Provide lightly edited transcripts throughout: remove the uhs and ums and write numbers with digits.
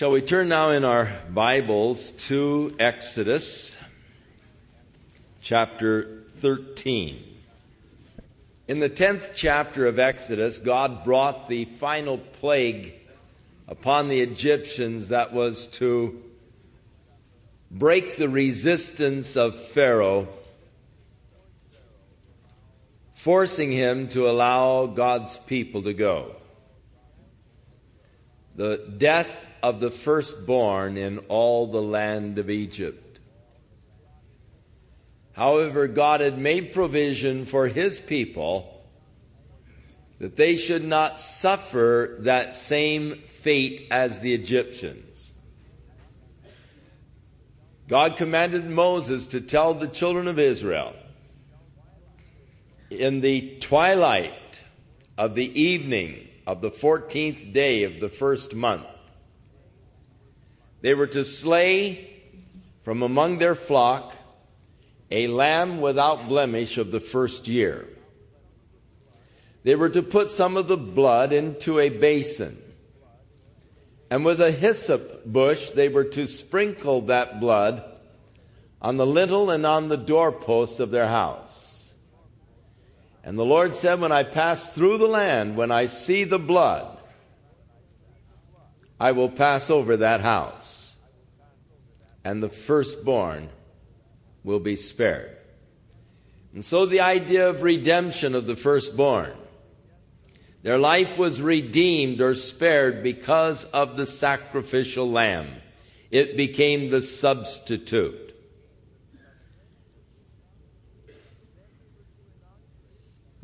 Shall we turn now in our Bibles to Exodus chapter 13. In the 10th chapter of Exodus, God brought the final plague upon the Egyptians that was to break the resistance of Pharaoh, forcing him to allow God's people to go. The death of the firstborn in all the land of Egypt. However, God had made provision for his people that they should not suffer that same fate as the Egyptians. God commanded Moses to tell the children of Israel, in the twilight of the evening of the 14th day of the first month, they were to slay from among their flock a lamb without blemish of the first year. They were to put some of the blood into a basin, and with a hyssop bush they were to sprinkle that blood on the lintel and on the doorpost of their house. And the Lord said, when I pass through the land, when I see the blood, I will pass over that house, and the firstborn will be spared. And so the idea of redemption of the firstborn. Their life was redeemed or spared because of the sacrificial lamb. It became the substitute.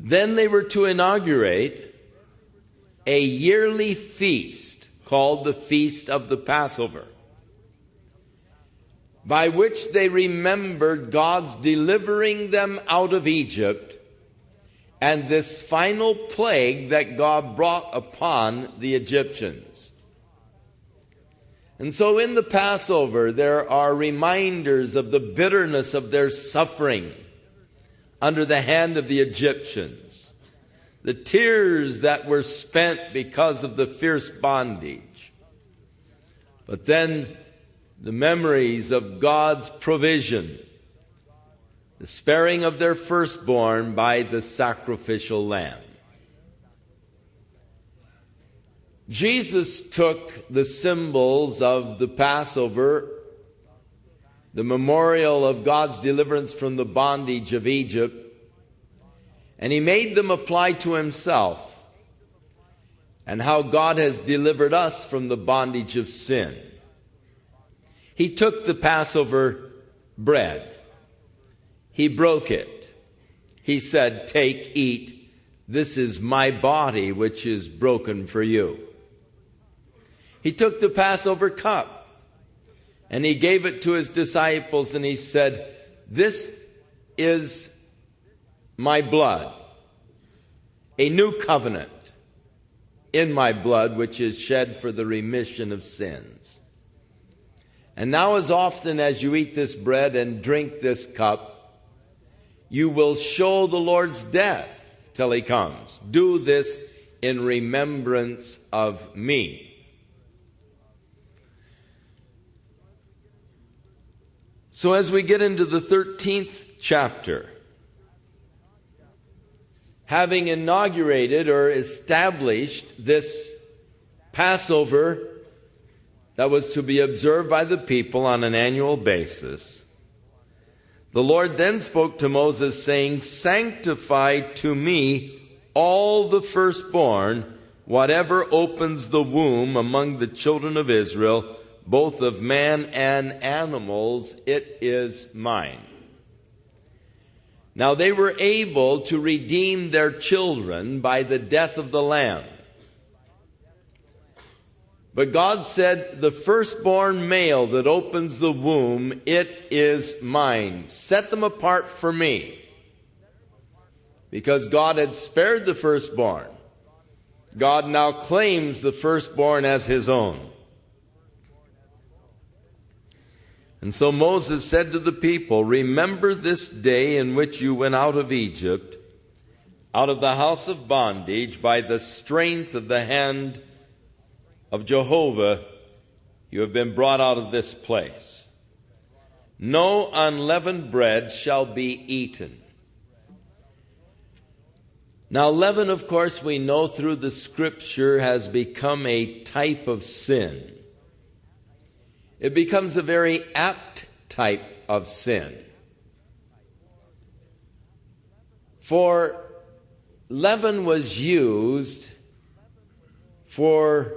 Then they were to inaugurate a yearly feast called the Feast of the Passover, by which they remembered God's delivering them out of Egypt and this final plague that God brought upon the Egyptians. And so in the Passover, there are reminders of the bitterness of their suffering under the hand of the Egyptians, the tears that were spent because of the fierce bondage. But then the memories of God's provision, the sparing of their firstborn by the sacrificial lamb. Jesus took the symbols of the Passover, the memorial of God's deliverance from the bondage of Egypt, and he made them apply to himself and how God has delivered us from the bondage of sin. He took the Passover bread. He broke it. He said, "Take, eat. This is my body, which is broken for you." He took the Passover cup, and he gave it to his disciples, and he said, "This is my blood, a new covenant in my blood, which is shed for the remission of sins. And now as often as you eat this bread and drink this cup, you will show the Lord's death till he comes. Do this in remembrance of me." So as we get into the 13th chapter, having inaugurated or established this Passover that was to be observed by the people on an annual basis, the Lord then spoke to Moses, saying, "Sanctify to me all the firstborn, whatever opens the womb among the children of Israel, both of man and animals, it is mine." Now they were able to redeem their children by the death of the lamb. But God said, "The firstborn male that opens the womb, it is mine. Set them apart for me." Because God had spared the firstborn, God now claims the firstborn as his own. And so Moses said to the people, "Remember this day in which you went out of Egypt, out of the house of bondage, by the strength of the hand of Jehovah You have been brought out of this place. No unleavened bread shall be eaten. Now, leaven, of course, we know through the Scripture has become a type of sin. It becomes a very apt type of sin. For leaven was used for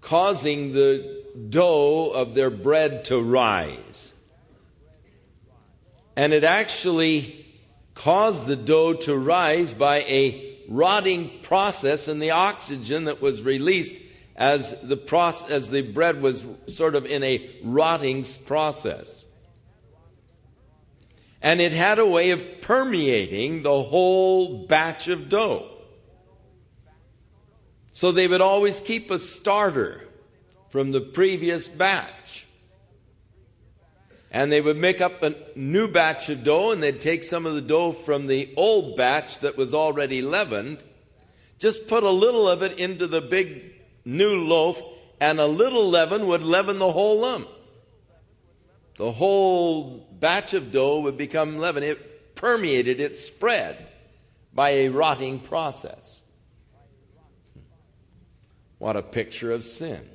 causing the dough of their bread to rise. And it actually caused the dough to rise by a rotting process in the oxygen that was released as the bread was sort of in a rotting process. And it had a way of permeating the whole batch of dough. So they would always keep a starter from the previous batch. And they would make up a new batch of dough, and they'd take some of the dough from the old batch that was already leavened, just put a little of it into the big new loaf, and a little leaven would leaven the whole lump. The whole batch of dough would become leaven. It permeated, it spread by a rotting process. What a picture of sin.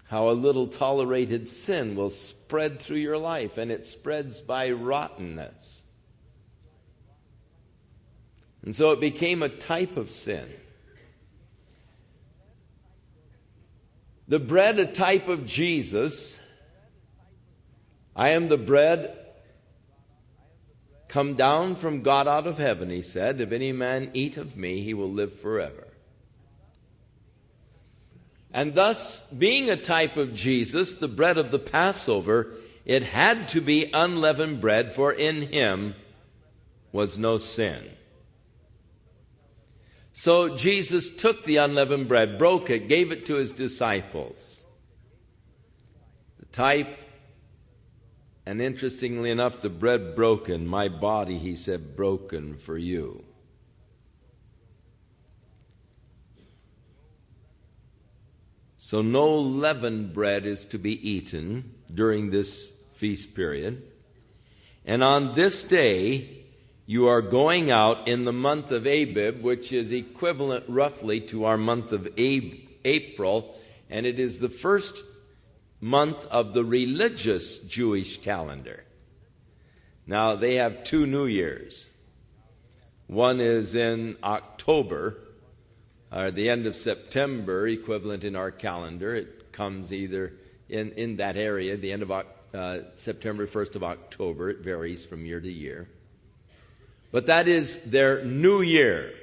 How a little tolerated sin will spread through your life, and it spreads by rottenness. And so it became a type of sin. The bread, a type of Jesus. I am the bread come down from God out of heaven, he said. If any man eat of me, he will live forever. And thus, being a type of Jesus, the bread of the Passover, it had to be unleavened bread, for in him was no sin. So Jesus took the unleavened bread, broke it, gave it to his disciples. The type, and interestingly enough, the bread broken, my body, he said, broken for you. So no leavened bread is to be eaten during this feast period. And on this day, you are going out in the month of Abib, which is equivalent roughly to our month of April, and it is the first month of the religious Jewish calendar. Now, they have two New Years. One is in October, or the end of September, equivalent in our calendar. It comes either in that area, the end of September, 1st of October. It varies from year to year. But that is their new year.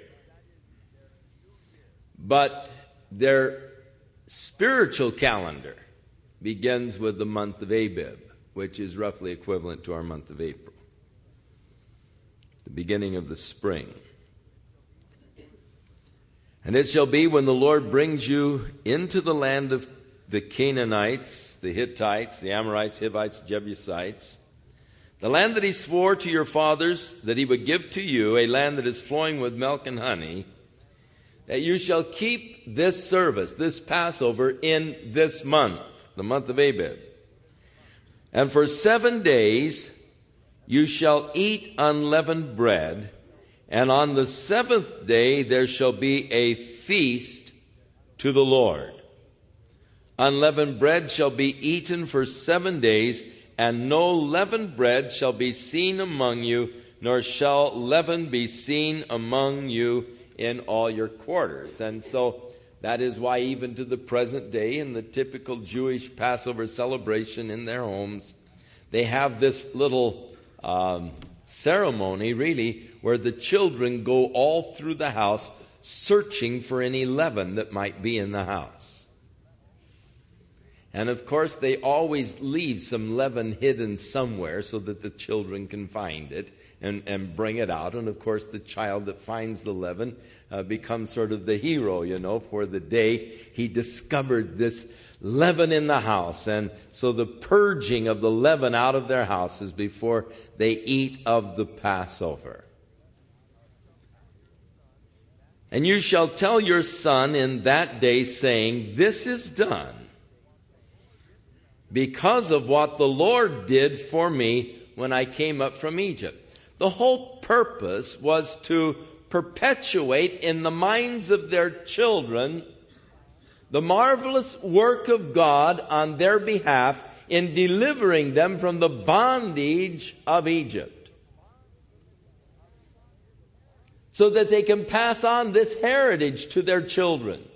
But their spiritual calendar begins with the month of Abib, which is roughly equivalent to our month of April, the beginning of the spring. And it shall be when the Lord brings you into the land of the Canaanites, the Hittites, the Amorites, Hivites, Jebusites, the land that he swore to your fathers that he would give to you, a land that is flowing with milk and honey, that you shall keep this service, this Passover, in this month, the month of Abib. And for 7 days you shall eat unleavened bread, and on the 7th day there shall be a feast to the Lord. Unleavened bread shall be eaten for 7 days, and no leavened bread shall be seen among you, nor shall leaven be seen among you in all your quarters. And so that is why even to the present day, in the typical Jewish Passover celebration in their homes, they have this little ceremony, really, where the children go all through the house searching for any leaven that might be in the house. And of course, they always leave some leaven hidden somewhere so that the children can find it and bring it out. And of course, the child that finds the leaven becomes sort of the hero, for the day he discovered this leaven in the house. And so the purging of the leaven out of their houses before they eat of the Passover. And you shall tell your son in that day, saying, this is done because of what the Lord did for me when I came up from Egypt. The whole purpose was to perpetuate in the minds of their children the marvelous work of God on their behalf in delivering them from the bondage of Egypt, so that they can pass on this heritage to their children.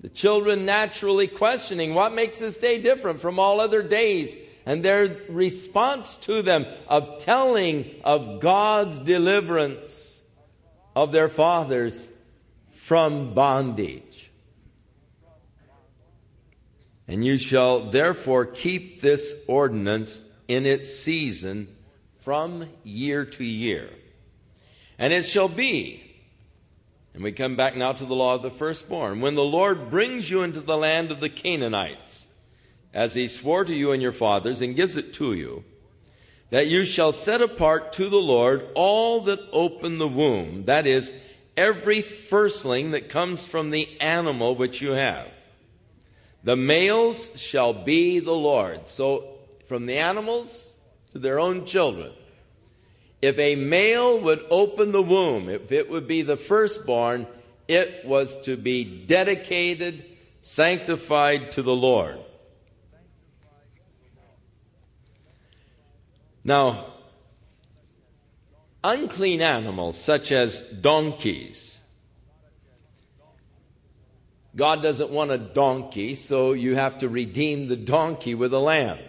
The children naturally questioning, what makes this day different from all other days? And their response to them of telling of God's deliverance of their fathers from bondage. And you shall therefore keep this ordinance in its season from year to year. And it shall be, and we come back now to the law of the firstborn, when the Lord brings you into the land of the Canaanites, as he swore to you and your fathers, and gives it to you, that you shall set apart to the Lord all that open the womb, that is, every firstling that comes from the animal which you have. The males shall be the Lord. So, from the animals to their own children. If a male would open the womb, if it would be the firstborn, it was to be dedicated, sanctified to the Lord. Now, unclean animals such as donkeys. God doesn't want a donkey, so you have to redeem the donkey with a lamb.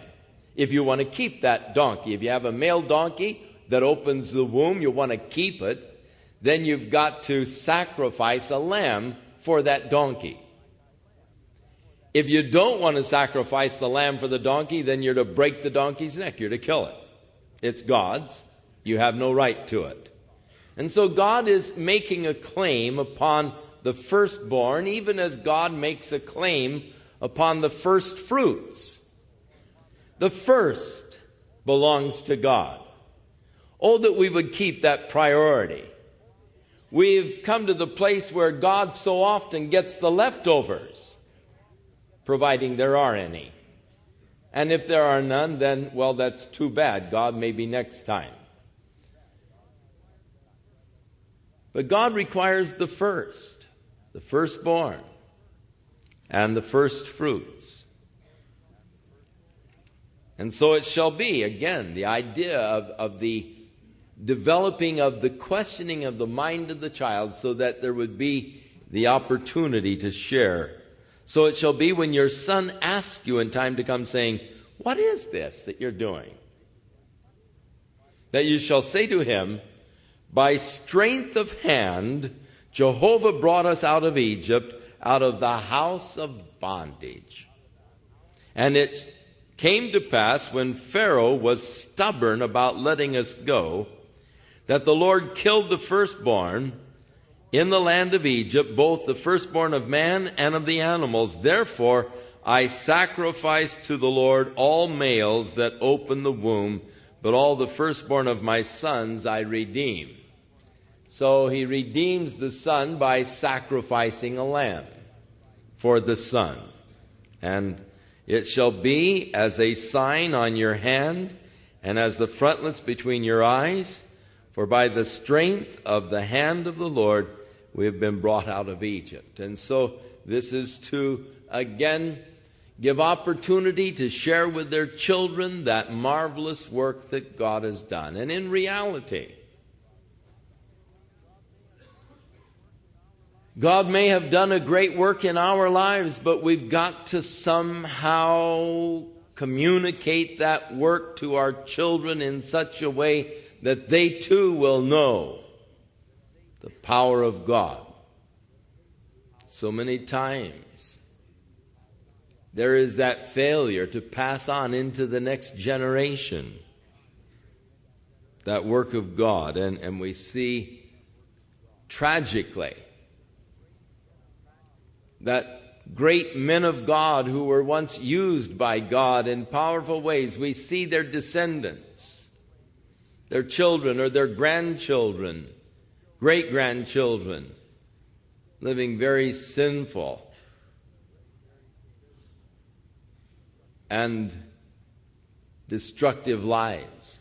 If you want to keep that donkey, if you have a male donkey that opens the womb, you want to keep it, then you've got to sacrifice a lamb for that donkey. If you don't want to sacrifice the lamb for the donkey, then you're to break the donkey's neck. You're to kill it. It's God's. You have no right to it. And so God is making a claim upon the firstborn, even as God makes a claim upon the first fruits. The first belongs to God. Oh, that we would keep that priority. We've come to the place where God so often gets the leftovers, providing there are any. And if there are none, then, well, that's too bad. God, maybe next time. But God requires the first, the firstborn, and the first fruits. And so it shall be, again, the idea of the developing of the questioning of the mind of the child so that there would be the opportunity to share. So it shall be when your son asks you in time to come saying, what is this that you're doing? That you shall say to him, by strength of hand, Jehovah brought us out of Egypt, out of the house of bondage. And it came to pass when Pharaoh was stubborn about letting us go, that the Lord killed the firstborn in the land of Egypt, both the firstborn of man and of the animals. Therefore, I sacrifice to the Lord all males that open the womb, but all the firstborn of my sons I redeem. So he redeems the son by sacrificing a lamb for the son. And it shall be as a sign on your hand and as the frontlets between your eyes, for by the strength of the hand of the Lord we have been brought out of Egypt. And so this is to, again, give opportunity to share with their children that marvelous work that God has done. And in reality, God may have done a great work in our lives, but we've got to somehow communicate that work to our children in such a way that they too will know the power of God. So many times there is that failure to pass on into the next generation that work of God. And we see tragically that great men of God who were once used by God in powerful ways, we see their descendants, their children or their grandchildren, great-grandchildren living very sinful and destructive lives.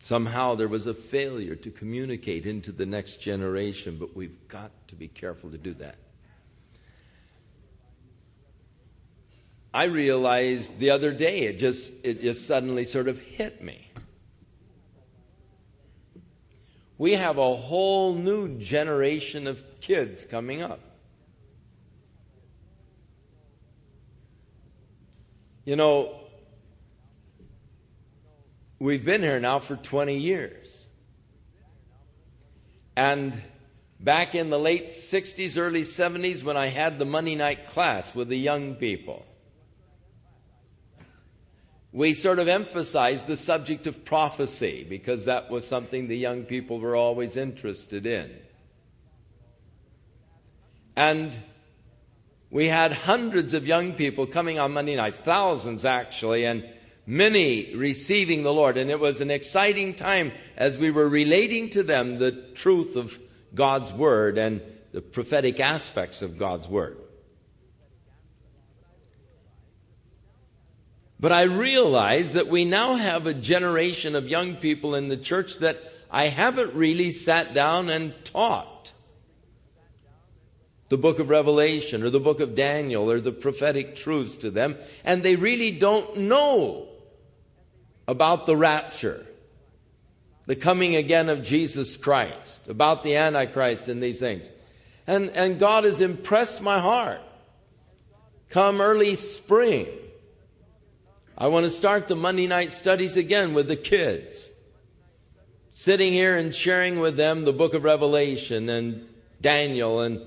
Somehow there was a failure to communicate into the next generation, but we've got to be careful to do that. I realized the other day, it just suddenly sort of hit me. We have a whole new generation of kids coming up. You know, we've been here now for 20 years. And back in the late 60s, early 70s, when I had the Monday night class with the young people, we sort of emphasized the subject of prophecy because that was something the young people were always interested in. And we had hundreds of young people coming on Monday nights, thousands actually, and many receiving the Lord. And it was an exciting time as we were relating to them the truth of God's Word and the prophetic aspects of God's Word. But I realize that we now have a generation of young people in the church that I haven't really sat down and taught the book of Revelation or the book of Daniel or the prophetic truths to them, and they really don't know about the rapture, the coming again of Jesus Christ, about the Antichrist and these things. And God has impressed my heart. Come early spring, I want to start the Monday night studies again with the kids, sitting here and sharing with them the book of Revelation and Daniel and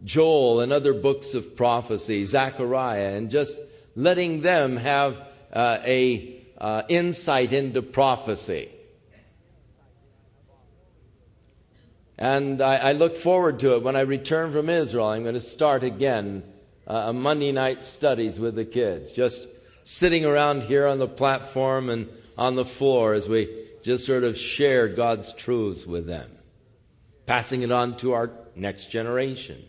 Joel and other books of prophecy, Zechariah, and just letting them have insight into prophecy. And I look forward to it. When I return from Israel, I'm going to start again a Monday night studies with the kids, just sitting around here on the platform and on the floor as we just sort of share God's truths with them, passing it on to our next generation.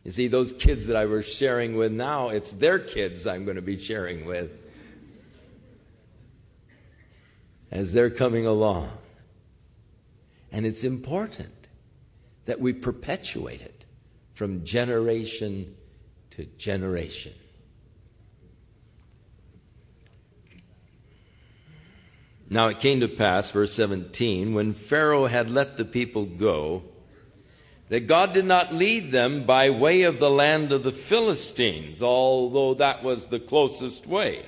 You see, those kids that I was sharing with now, it's their kids I'm going to be sharing with as they're coming along. And it's important that we perpetuate it from generation to generation. Now it came to pass, verse 17, when Pharaoh had let the people go, that God did not lead them by way of the land of the Philistines, although that was the closest way.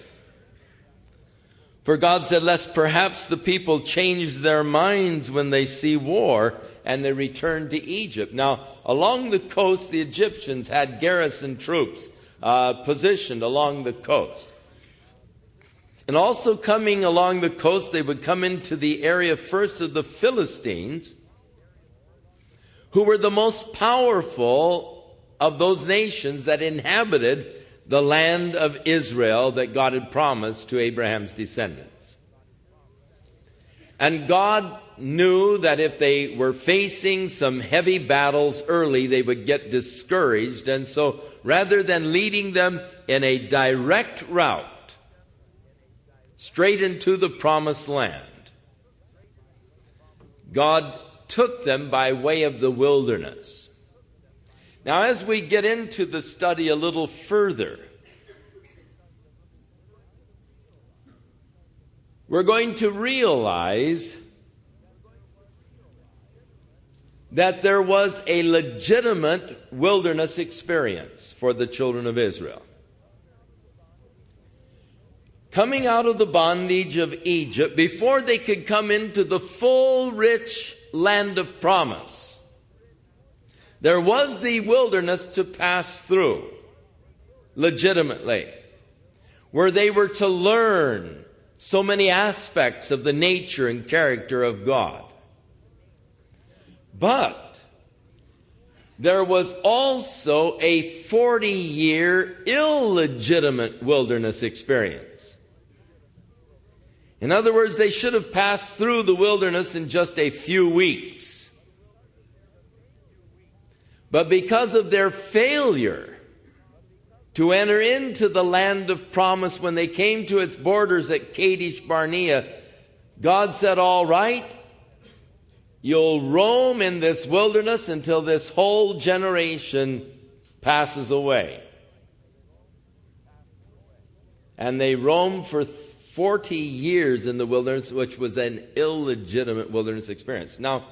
For God said, lest perhaps the people change their minds when they see war, and they return to Egypt. Now, along the coast, the Egyptians had garrison troops positioned along the coast. And also coming along the coast, they would come into the area first of the Philistines, who were the most powerful of those nations that inhabited the land of Israel that God had promised to Abraham's descendants. And God knew that if they were facing some heavy battles early, they would get discouraged. And so rather than leading them in a direct route straight into the promised land, God took them by way of the wilderness. Now, as we get into the study a little further, we're going to realize that there was a legitimate wilderness experience for the children of Israel. Coming out of the bondage of Egypt, before they could come into the full, rich land of promise, there was the wilderness to pass through legitimately, where they were to learn so many aspects of the nature and character of God. But there was also a 40-year illegitimate wilderness experience. In other words, they should have passed through the wilderness in just a few weeks. But because of their failure to enter into the land of promise, when they came to its borders at Kadesh Barnea, God said, all right, you'll roam in this wilderness until this whole generation passes away. And they roamed for 40 years in the wilderness, which was an illegitimate wilderness experience. Now,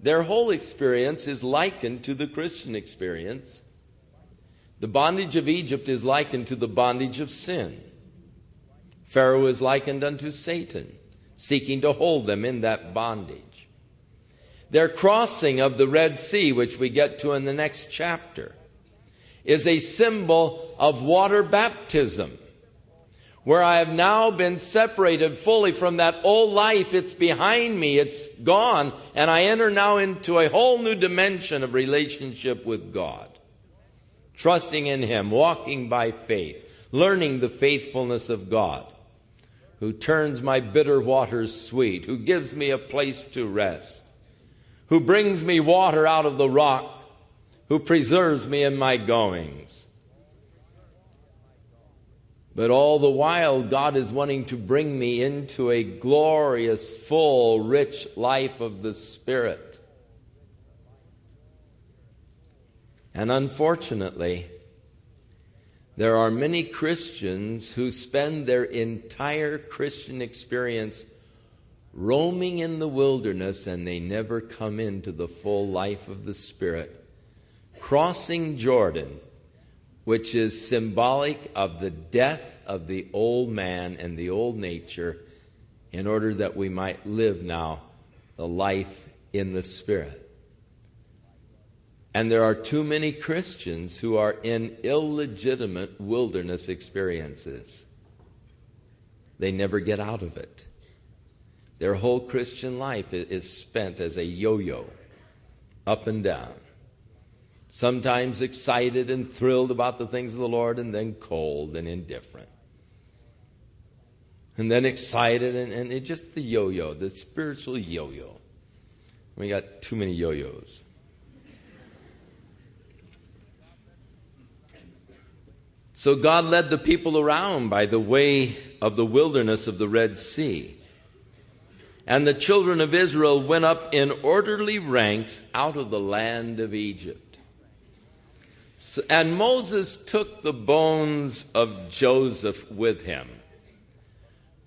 their whole experience is likened to the Christian experience. The bondage of Egypt is likened to the bondage of sin. Pharaoh is likened unto Satan, seeking to hold them in that bondage. Their crossing of the Red Sea, which we get to in the next chapter, is a symbol of water baptism, where I have now been separated fully from that old life. It's behind me, it's gone, and I enter now into a whole new dimension of relationship with God. Trusting in Him, walking by faith, learning the faithfulness of God, who turns my bitter waters sweet, who gives me a place to rest, who brings me water out of the rock, who preserves me in my goings. But all the while, God is wanting to bring me into a glorious, full, rich life of the Spirit. And unfortunately, there are many Christians who spend their entire Christian experience roaming in the wilderness, and they never come into the full life of the Spirit, crossing Jordan, which is symbolic of the death of the old man and the old nature, in order that we might live now the life in the Spirit. And there are too many Christians who are in illegitimate wilderness experiences. They never get out of it. Their whole Christian life is spent as a yo-yo, up and down. Sometimes excited and thrilled about the things of the Lord, and then cold and indifferent. And then excited, and it's just the yo-yo, the spiritual yo-yo. We got too many yo-yos. So God led the people around by the way of the wilderness of the Red Sea. And the children of Israel went up in orderly ranks out of the land of Egypt. And Moses took the bones of Joseph with him,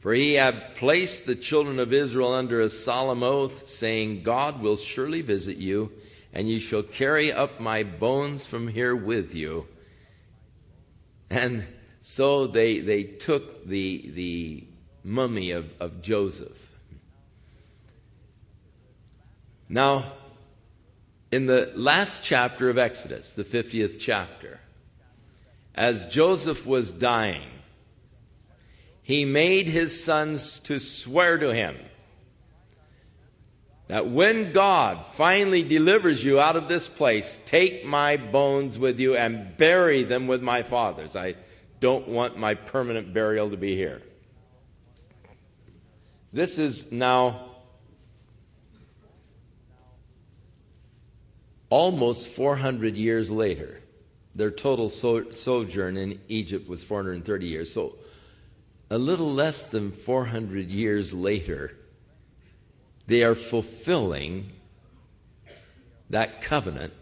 for he had placed the children of Israel under a solemn oath, saying, God will surely visit you, and you shall carry up my bones from here with you. And so they took the mummy of Joseph. Now, in the last chapter of Exodus, the 50th chapter, as Joseph was dying, he made his sons to swear to him that when God finally delivers you out of this place, take my bones with you and bury them with my fathers. I don't want my permanent burial to be here. This is now almost 400 years later. Their total sojourn in Egypt was 430 years. So a little less than 400 years later, they are fulfilling that covenant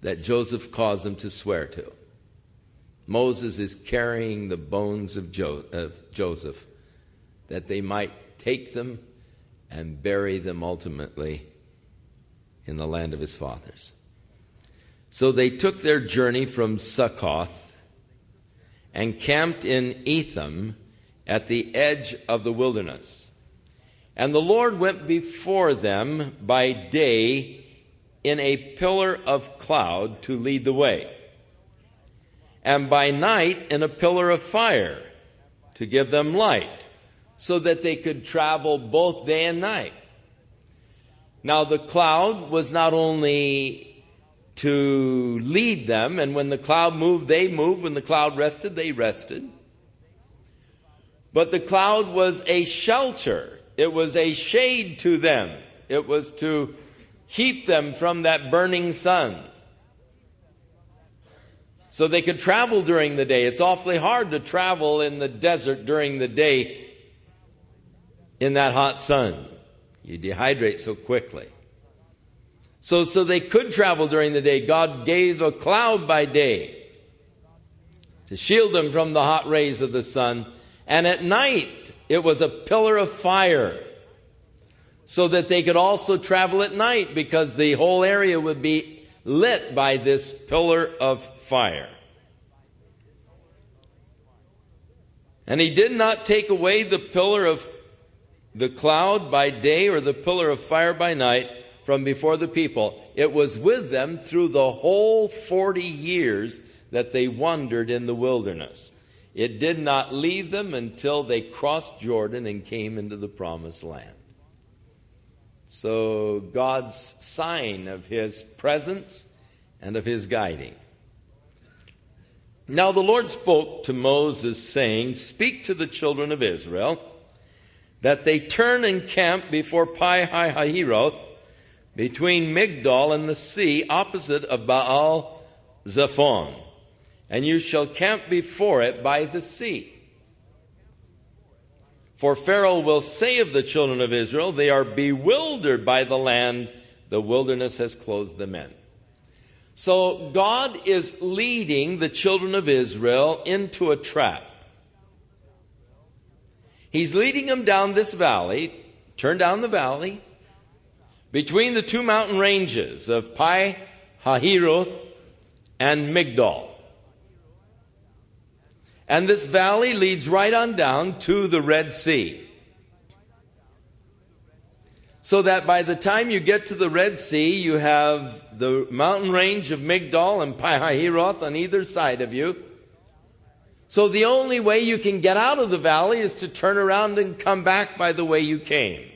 that Joseph caused them to swear to. Moses is carrying the bones of Joseph, that they might take them and bury them ultimately in the land of his fathers. So they took their journey from Succoth and camped in Etham at the edge of the wilderness. And the Lord went before them by day in a pillar of cloud to lead the way, and by night in a pillar of fire to give them light, so that they could travel both day and night. Now the cloud was not only to lead them, and when the cloud moved, they moved. When the cloud rested, they rested. But the cloud was a shelter. It was a shade to them. It was to keep them from that burning sun, so they could travel during the day. It's awfully hard to travel in the desert during the day in that hot sun. You dehydrate so quickly. So they could travel during the day. God gave a cloud by day to shield them from the hot rays of the sun. And at night, it was a pillar of fire, so that they could also travel at night, because the whole area would be lit by this pillar of fire. And he did not take away the pillar of the cloud by day or the pillar of fire by night from before the people. It was with them through the whole 40 years that they wandered in the wilderness. It did not leave them until they crossed Jordan and came into the promised land. So God's sign of his presence and of his guiding. Now the Lord spoke to Moses, saying, "Speak to the children of Israel, that they turn and camp before Pi-hahiroth, between Migdol and the sea, opposite of Baal-Zephon. And you shall camp before it by the sea. For Pharaoh will say of the children of Israel, they are bewildered by the land, the wilderness has closed them in." So God is leading the children of Israel into a trap. He's leading them down this valley, turn down the valley, between the two mountain ranges of Pi-hahiroth and Migdol. And this valley leads right on down to the Red Sea. So that by the time you get to the Red Sea, you have the mountain range of Migdol and Pi-hahiroth on either side of you. So the only way you can get out of the valley is to turn around and come back by the way you came.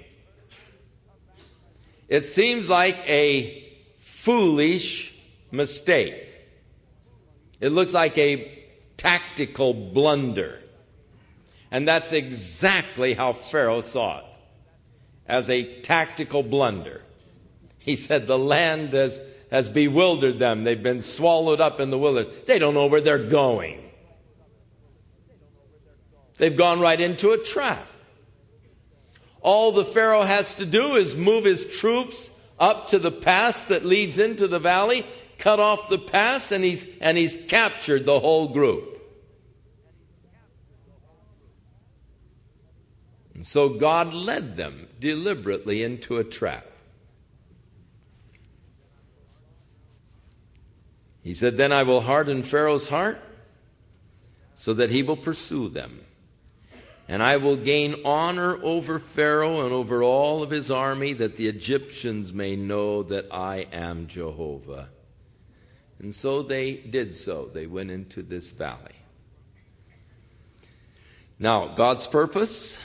It seems like a foolish mistake. It looks like a tactical blunder. And that's exactly how Pharaoh saw it, as a tactical blunder. He said the land has bewildered them. They've been swallowed up in the wilderness. They don't know where they're going. They've gone right into a trap. All the Pharaoh has to do is move his troops up to the pass that leads into the valley, cut off the pass, and he's captured the whole group. And so God led them deliberately into a trap. He said, "Then I will harden Pharaoh's heart so that he will pursue them. And I will gain honor over Pharaoh and over all of his army, that the Egyptians may know that I am Jehovah." And so they did so. They went into this valley. Now, God's purpose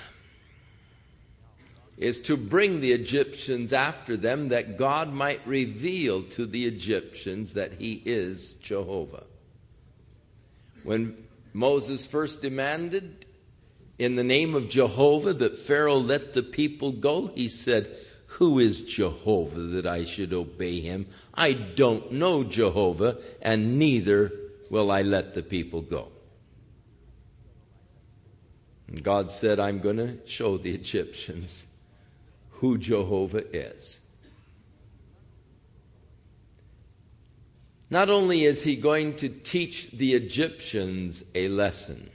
is to bring the Egyptians after them, that God might reveal to the Egyptians that he is Jehovah. When Moses first demanded in the name of Jehovah that Pharaoh let the people go, he said, "Who is Jehovah that I should obey him? I don't know Jehovah, and neither will I let the people go." And God said, "I'm going to show the Egyptians who Jehovah is." Not only is he going to teach the Egyptians a lesson,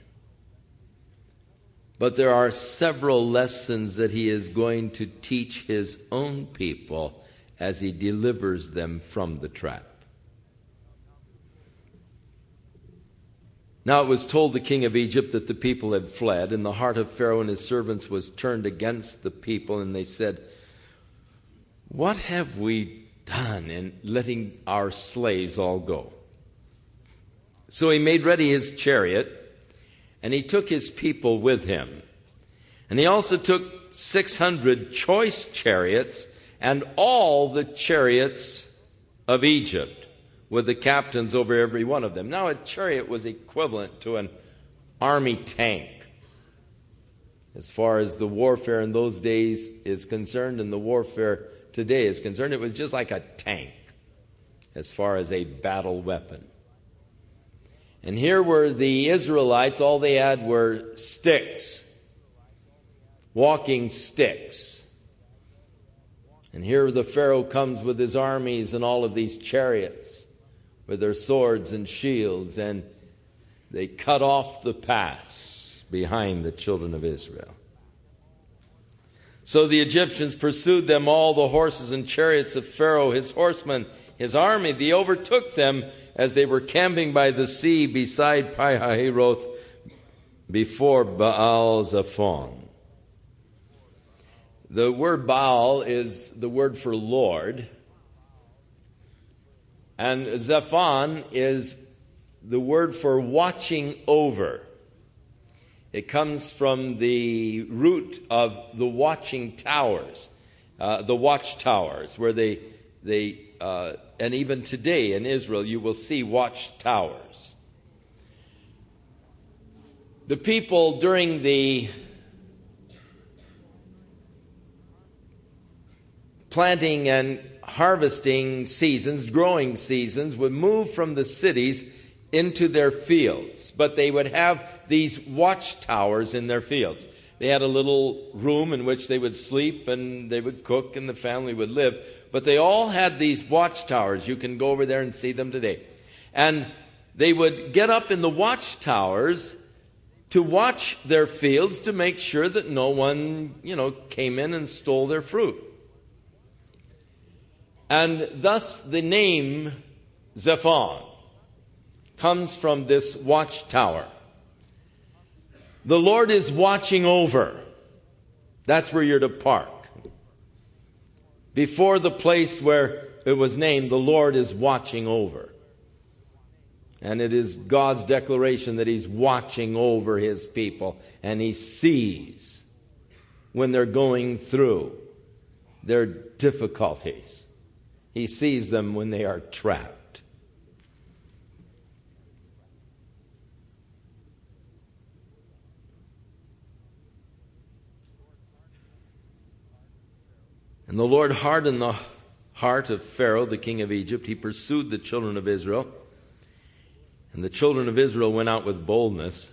but there are several lessons that he is going to teach his own people as he delivers them from the trap. Now it was told the king of Egypt that the people had fled, and the heart of Pharaoh and his servants was turned against the people, and they said, "What have we done in letting our slaves all go?" So he made ready his chariot, and he took his people with him. And he also took 600 choice chariots and all the chariots of Egypt, with the captains over every one of them. Now a chariot was equivalent to an army tank. As far as the warfare in those days is concerned and the warfare today is concerned, it was just like a tank as far as a battle weapon. And here were the Israelites, all they had were sticks, walking sticks. And here the Pharaoh comes with his armies and all of these chariots with their swords and shields, and they cut off the pass behind the children of Israel. So the Egyptians pursued them, all the horses and chariots of Pharaoh, his horsemen, his army. They overtook them as they were camping by the sea beside Pi-hahiroth before Baal-zephon. The word Baal is the word for Lord, and Zephon is the word for watching over. It comes from the root of the watching towers, the watchtowers, where they and even today in Israel you will see watchtowers. The people during the planting and harvesting seasons, growing seasons, would move from the cities into their fields, but they would have these watchtowers in their fields. They had a little room in which they would sleep and they would cook and the family would live, but they all had these watchtowers. You can go over there and see them today. And they would get up in the watchtowers to watch their fields to make sure that no one, came in and stole their fruit. And thus the name Zephon comes from this watchtower. The Lord is watching over. That's where you're to park. Before the place where it was named, the Lord is watching over. And it is God's declaration that He's watching over His people, and He sees when they're going through their difficulties. He sees them when they are trapped. And the Lord hardened the heart of Pharaoh, the king of Egypt. He pursued the children of Israel. And the children of Israel went out with boldness.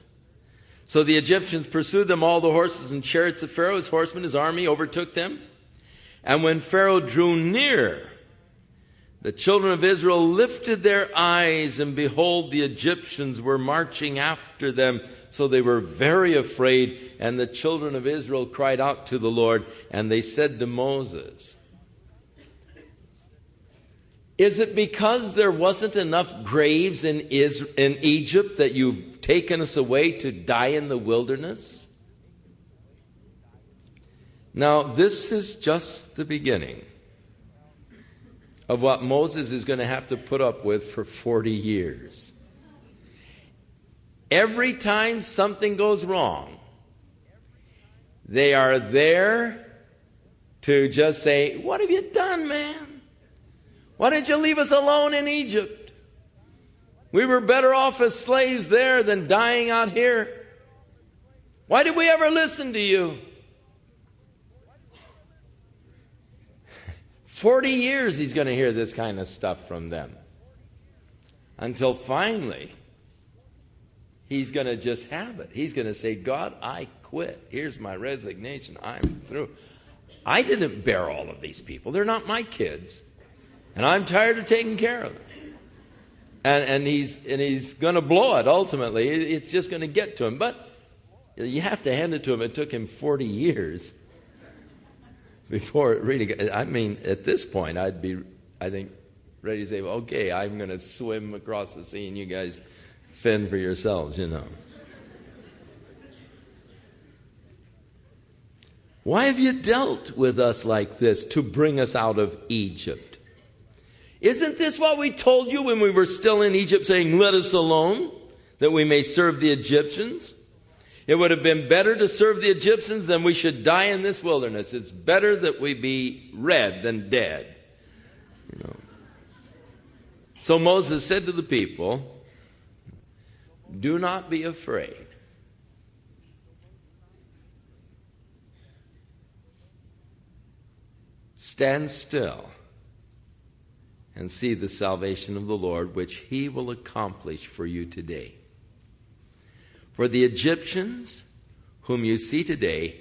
So the Egyptians pursued them, all the horses and chariots of Pharaoh, his horsemen, his army overtook them. And when Pharaoh drew near, the children of Israel lifted their eyes, and behold, the Egyptians were marching after them. So they were very afraid, and the children of Israel cried out to the Lord, and they said to Moses, "Is it because there wasn't enough graves in Egypt that you've taken us away to die in the wilderness?" Now, this is just the beginning of what Moses is going to have to put up with for 40 years. Every time something goes wrong, they are there to just say, "What have you done, man? Why did you leave us alone in Egypt? We were better off as slaves there than dying out here. Why did we ever listen to you?" 40 years he's going to hear this kind of stuff from them. Until finally, he's going to just have it. He's going to say, "God, I quit. Here's my resignation. I'm through. I didn't bear all of these people. They're not my kids. And I'm tired of taking care of them." And he's going to blow it ultimately. It's just going to get to him. But you have to hand it to him. It took him 40 years before it really got, at this point, I'd be, I think, ready to say, "Well, okay, I'm going to swim across the sea and you guys fend for yourselves, Why have you dealt with us like this to bring us out of Egypt? Isn't this what we told you when we were still in Egypt, saying, 'Let us alone, that we may serve the Egyptians'? It would have been better to serve the Egyptians than we should die in this wilderness. It's better that we be red than dead." So Moses said to the people, "Do not be afraid. Stand still and see the salvation of the Lord, which he will accomplish for you today. For the Egyptians whom you see today,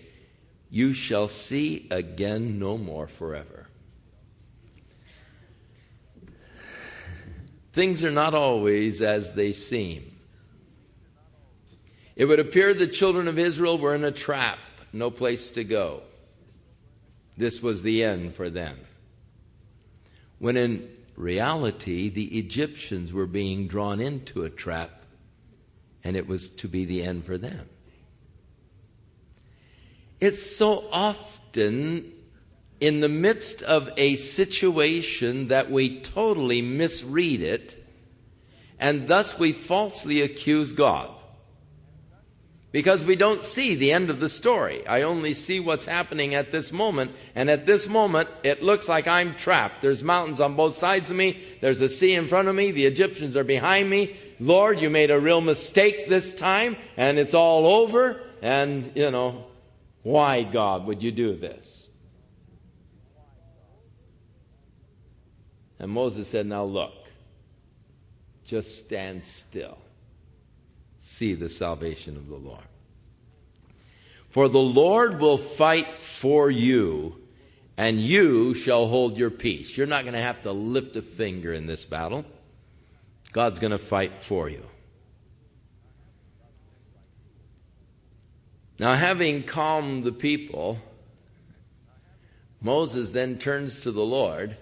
you shall see again no more forever. Things are not always as they seem. It would appear the children of Israel were in a trap, no place to go. This was the end for them. When in reality, the Egyptians were being drawn into a trap, and it was to be the end for them. It's so often in the midst of a situation that we totally misread it, and thus we falsely accuse God. Because we don't see the end of the story. I only see what's happening at this moment, and at this moment it looks like I'm trapped. There's mountains on both sides of me. There's a sea in front of me. The Egyptians are behind me. Lord, you made a real mistake this time, and it's all over. And, why, God, would you do this? And Moses said, now look, just stand still. See the salvation of the Lord. For the Lord will fight for you, and you shall hold your peace. You're not going to have to lift a finger in this battle. God's going to fight for you. Now, having calmed the people, Moses then turns to the Lord,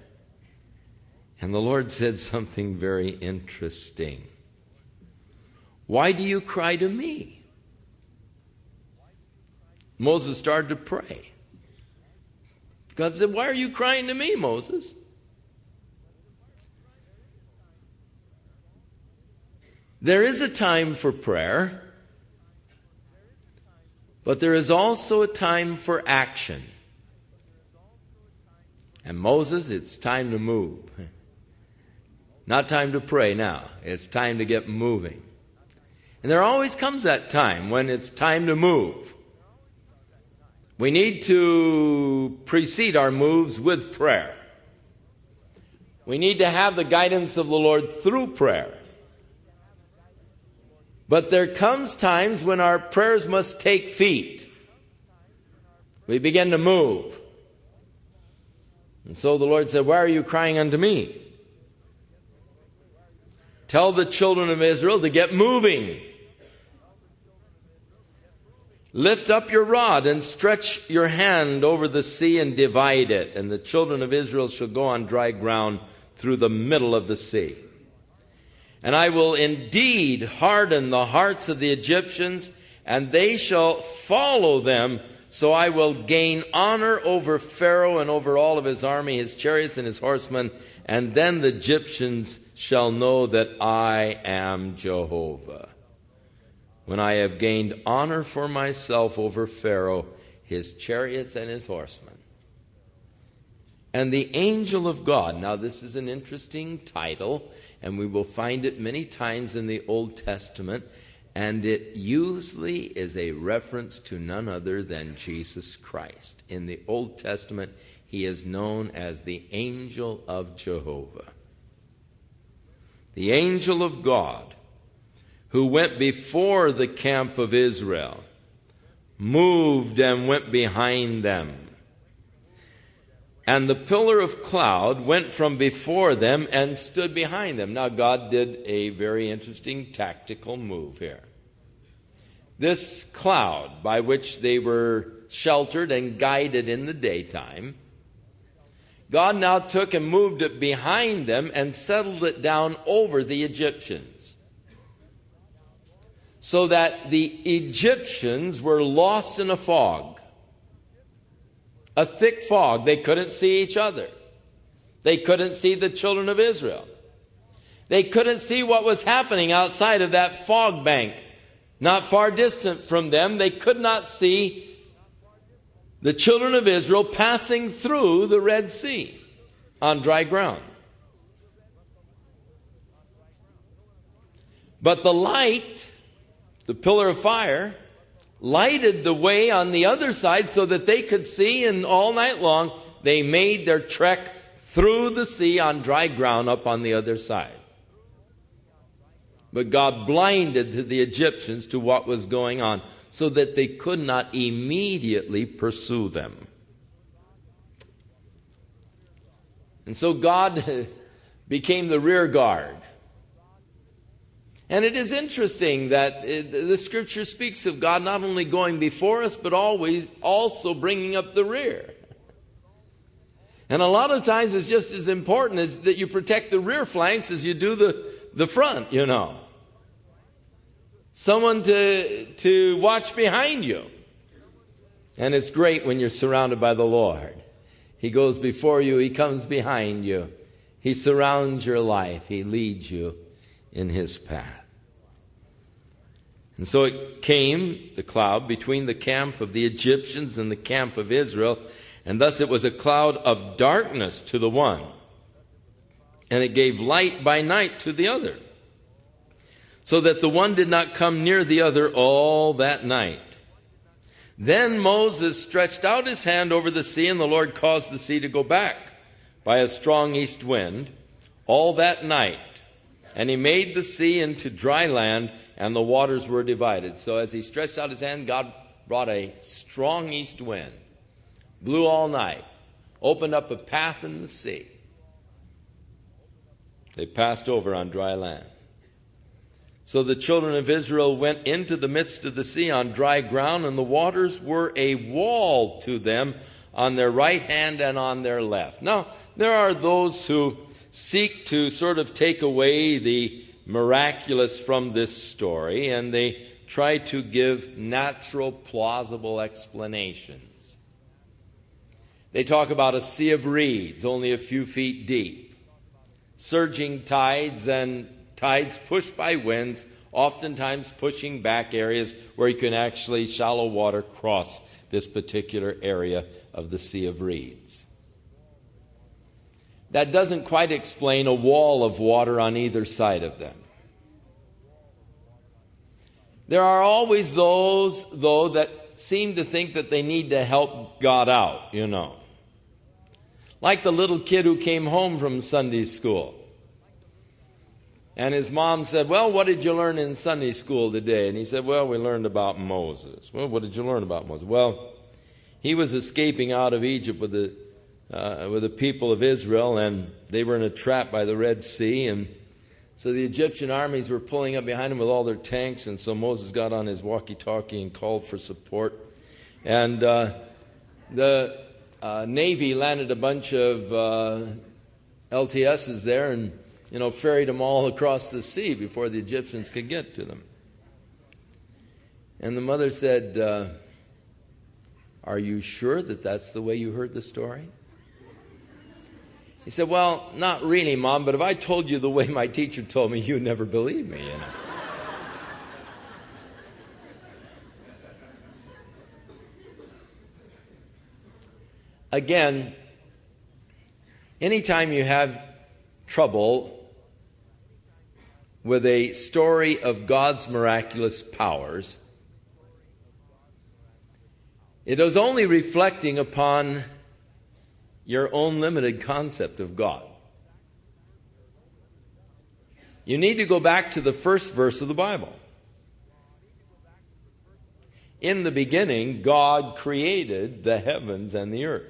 and the Lord said something very interesting. Why do you cry to me? Moses started to pray. God said, why are you crying to me, Moses? There is a time for prayer, but there is also a time for action. And Moses, it's time to move. Not time to pray now. It's time to get moving. And there always comes that time when it's time to move. We need to precede our moves with prayer. We need to have the guidance of the Lord through prayer. But there comes times when our prayers must take feet. We begin to move. And so the Lord said, why are you crying unto me? Tell the children of Israel to get moving. Lift up your rod and stretch your hand over the sea and divide it, and the children of Israel shall go on dry ground through the middle of the sea. And I will indeed harden the hearts of the Egyptians, and they shall follow them. So I will gain honor over Pharaoh and over all of his army, his chariots and his horsemen, and then the Egyptians shall know that I am Jehovah, when I have gained honor for myself over Pharaoh, his chariots and his horsemen. And the angel of God, now this is an interesting title, and we will find it many times in the Old Testament, and it usually is a reference to none other than Jesus Christ. In the Old Testament, he is known as the angel of Jehovah. The angel of God, who went before the camp of Israel, moved and went behind them. And the pillar of cloud went from before them and stood behind them. Now, God did a very interesting tactical move here. This cloud by which they were sheltered and guided in the daytime, God now took and moved it behind them and settled it down over the Egyptians, so that the Egyptians were lost in a fog, a thick fog. They couldn't see each other. They couldn't see the children of Israel. They couldn't see what was happening outside of that fog bank. Not far distant from them, they could not see the children of Israel passing through the Red Sea on dry ground. But the light, the pillar of fire, lighted the way on the other side so that they could see, and all night long they made their trek through the sea on dry ground up on the other side. But God blinded the Egyptians to what was going on so that they could not immediately pursue them. And so God became the rear guard. And it is interesting that the Scripture speaks of God not only going before us, but always also bringing up the rear. And a lot of times it's just as important as that you protect the rear flanks as you do the front, you know. Someone to watch behind you. And it's great when you're surrounded by the Lord. He goes before you, He comes behind you. He surrounds your life. He leads you in His path. And so it came, the cloud, between the camp of the Egyptians and the camp of Israel, and thus it was a cloud of darkness to the one, and it gave light by night to the other, so that the one did not come near the other all that night. Then Moses stretched out his hand over the sea, and the Lord caused the sea to go back by a strong east wind all that night. And He made the sea into dry land, and the waters were divided. So as He stretched out His hand, God brought a strong east wind, blew all night, opened up a path in the sea. They passed over on dry land. So the children of Israel went into the midst of the sea on dry ground, and the waters were a wall to them on their right hand and on their left. Now, there are those who seek to sort of take away the miraculous from this story, and they try to give natural, plausible explanations. They talk about a sea of reeds only a few feet deep, surging tides and tides pushed by winds, oftentimes pushing back areas where you can actually shallow water cross this particular area of the Sea of Reeds. That doesn't quite explain a wall of water on either side of them. There are always those, though, that seem to think that they need to help God out, you know. Like the little kid who came home from Sunday school. And his mom said, "Well, what did you learn in Sunday school today?" And he said, "Well, we learned about Moses." "Well, what did you learn about Moses?" "Well, he was escaping out of Egypt with the people of Israel, and they were in a trap by the Red Sea, and so the Egyptian armies were pulling up behind him with all their tanks, and so Moses got on his walkie-talkie and called for support. And the Navy landed a bunch of LTSs there and ferried them all across the sea before the Egyptians could get to them." And the mother said, "Are you sure that that's the way you heard the story?" He said, "Well, not really, Mom, but if I told you the way my teacher told me, you'd never believe me, Again, anytime you have trouble with a story of God's miraculous powers, it is only reflecting upon your own limited concept of God. You need to go back to the first verse of the Bible. In the beginning, God created the heavens and the earth.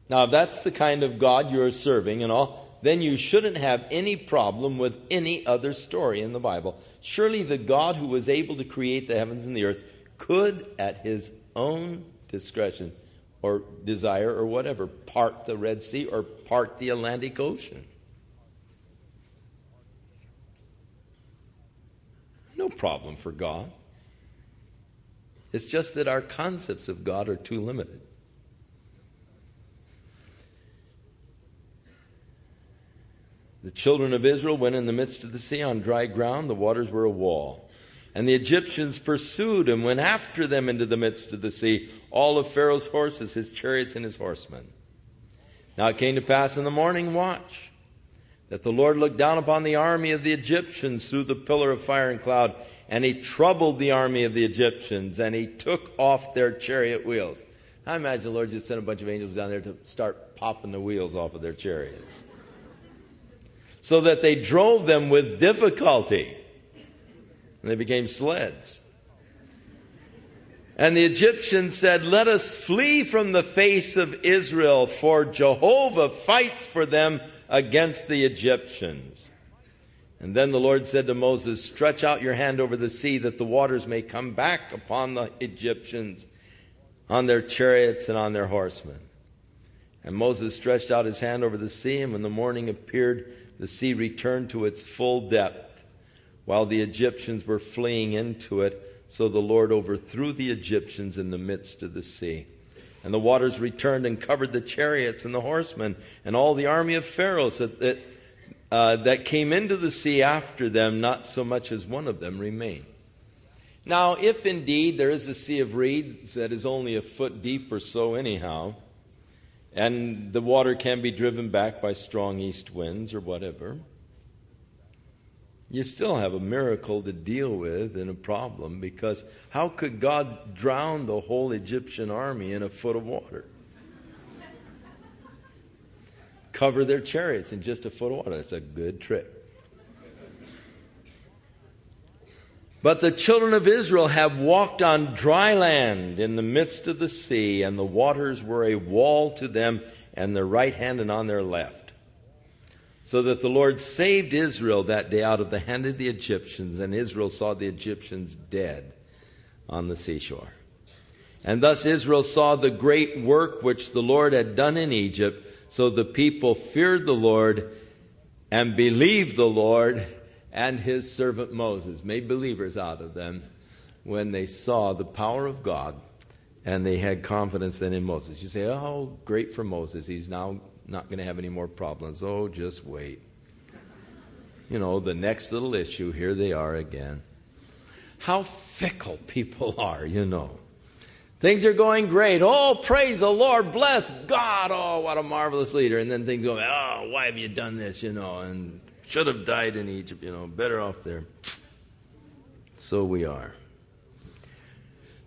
Now, if that's the kind of God you're serving and all, then you shouldn't have any problem with any other story in the Bible. Surely the God who was able to create the heavens and the earth could, at His own discretion or desire or whatever, part the Red Sea or part the Atlantic Ocean. No problem for God. It's just that our concepts of God are too limited. The children of Israel went in the midst of the sea on dry ground. The waters were a wall. And the Egyptians pursued and went after them into the midst of the sea, all of Pharaoh's horses, his chariots, and his horsemen. Now it came to pass in the morning watch that the Lord looked down upon the army of the Egyptians through the pillar of fire and cloud, and He troubled the army of the Egyptians, and He took off their chariot wheels. I imagine the Lord just sent a bunch of angels down there to start popping the wheels off of their chariots, so that they drove them with difficulty, and they became sleds. And the Egyptians said, "Let us flee from the face of Israel, for Jehovah fights for them against the Egyptians." And then the Lord said to Moses, "Stretch out your hand over the sea, that the waters may come back upon the Egyptians, on their chariots and on their horsemen." And Moses stretched out his hand over the sea, and when the morning appeared, the sea returned to its full depth, while the Egyptians were fleeing into it. So the Lord overthrew the Egyptians in the midst of the sea. And the waters returned and covered the chariots and the horsemen, and all the army of Pharaoh that came into the sea after them, not so much as one of them remained. Now, if indeed there is a sea of reeds that is only a foot deep or so anyhow, and the water can be driven back by strong east winds or whatever, you still have a miracle to deal with and a problem, because how could God drown the whole Egyptian army in a foot of water? Cover their chariots in just a foot of water. That's a good trick. But the children of Israel have walked on dry land in the midst of the sea, and the waters were a wall to them on their right hand and on their left. So that the Lord saved Israel that day out of the hand of the Egyptians, and Israel saw the Egyptians dead on the seashore. And thus Israel saw the great work which the Lord had done in Egypt. So the people feared the Lord and believed the Lord and his servant Moses. Made believers out of them when they saw the power of God, and they had confidence then in Moses. You say, "Oh, great for Moses. He's now not going to have any more problems." Oh, just wait. You know, the next little issue, here they are again. How fickle people are, you know. Things are going great. Oh, praise the Lord. Bless God. Oh, what a marvelous leader. And then things go, "Oh, why have you done this?" You know, and should have died in Egypt. You know, better off there. So we are.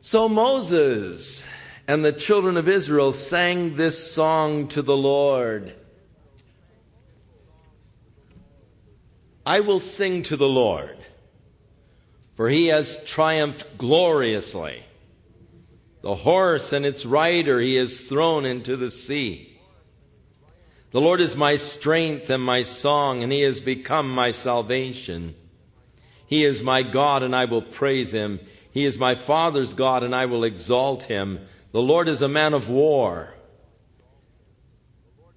So Moses and the children of Israel sang this song to the Lord. "I will sing to the Lord, for he has triumphed gloriously. The horse and its rider he has thrown into the sea. The Lord is my strength and my song, and he has become my salvation. He is my God, and I will praise him. He is my father's God, and I will exalt him. The Lord is a man of war.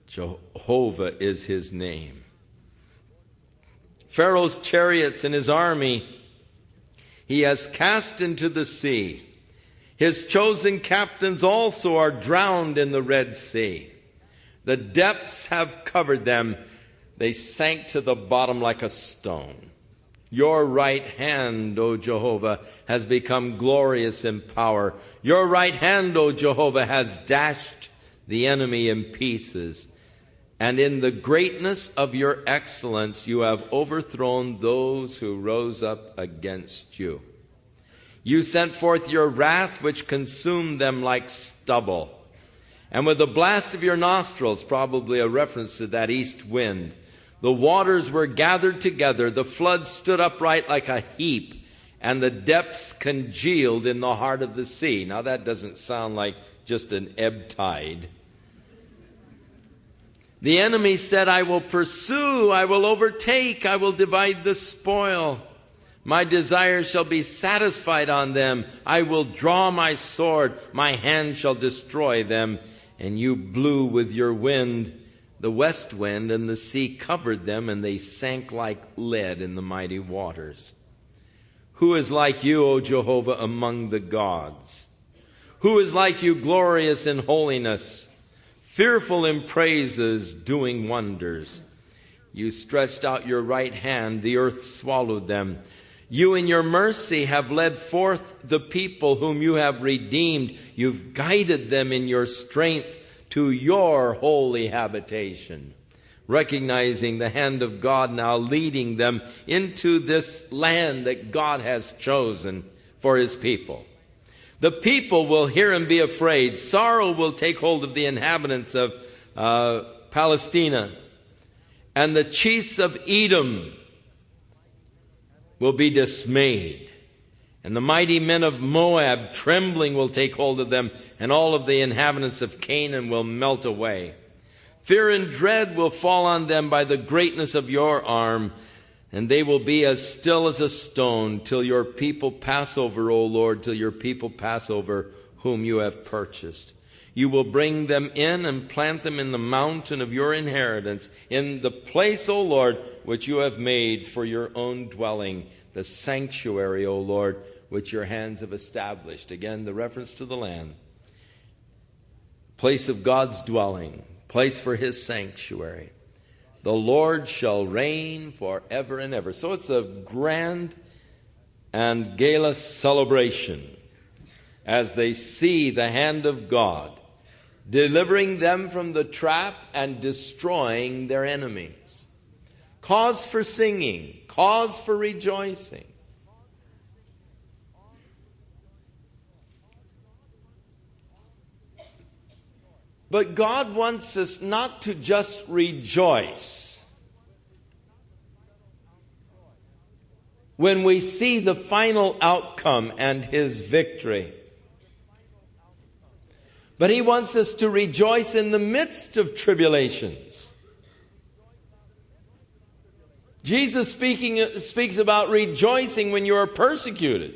Jehovah is his name. Pharaoh's chariots and his army he has cast into the sea. His chosen captains also are drowned in the Red Sea. The depths have covered them. They sank to the bottom like a stone. Your right hand, O Jehovah, has become glorious in power. Your right hand, O Jehovah, has dashed the enemy in pieces. And in the greatness of your excellence, you have overthrown those who rose up against you. You sent forth your wrath, which consumed them like stubble. And with the blast of your nostrils," probably a reference to that east wind, "the waters were gathered together, the flood stood upright like a heap, and the depths congealed in the heart of the sea." Now that doesn't sound like just an ebb tide. "The enemy said, I will pursue, I will overtake, I will divide the spoil. My desire shall be satisfied on them. I will draw my sword. My hand shall destroy them. And you blew with your wind, the west wind, and the sea covered them, and they sank like lead in the mighty waters. Who is like you, O Jehovah, among the gods? Who is like you, glorious in holiness, fearful in praises, doing wonders? You stretched out your right hand, the earth swallowed them. You in your mercy have led forth the people whom you have redeemed. You've guided them in your strength to your holy habitation." Recognizing the hand of God now leading them into this land that God has chosen for his people. The people will hear and be afraid. Sorrow will take hold of the inhabitants of Palestina. And the chiefs of Edom will be dismayed. And the mighty men of Moab, trembling, will take hold of them. And all of the inhabitants of Canaan will melt away. Fear and dread will fall on them by the greatness of your arm. And they will be as still as a stone till your people pass over, O Lord, till your people pass over whom you have purchased. You will bring them in and plant them in the mountain of your inheritance, in the place, O Lord, which you have made for your own dwelling, the sanctuary, O Lord, which your hands have established. Again, the reference to the land. Place of God's dwelling, place for his sanctuary. The Lord shall reign forever and ever. So it's a grand and gala celebration as they see the hand of God delivering them from the trap and destroying their enemies. Cause for singing, cause for rejoicing. But God wants us not to just rejoice when we see the final outcome and his victory. But he wants us to rejoice in the midst of tribulations. Jesus speaks about rejoicing when you are persecuted.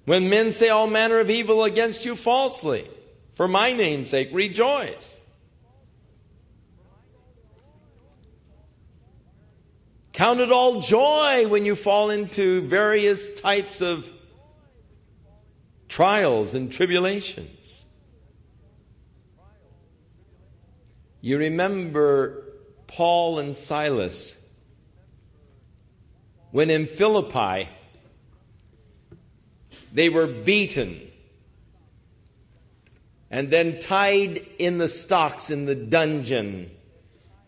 When men say all manner of evil against you falsely. For my name's sake, rejoice. Count it all joy when you fall into various types of trials and tribulations. You remember Paul and Silas when in Philippi they were beaten and then tied in the stocks in the dungeon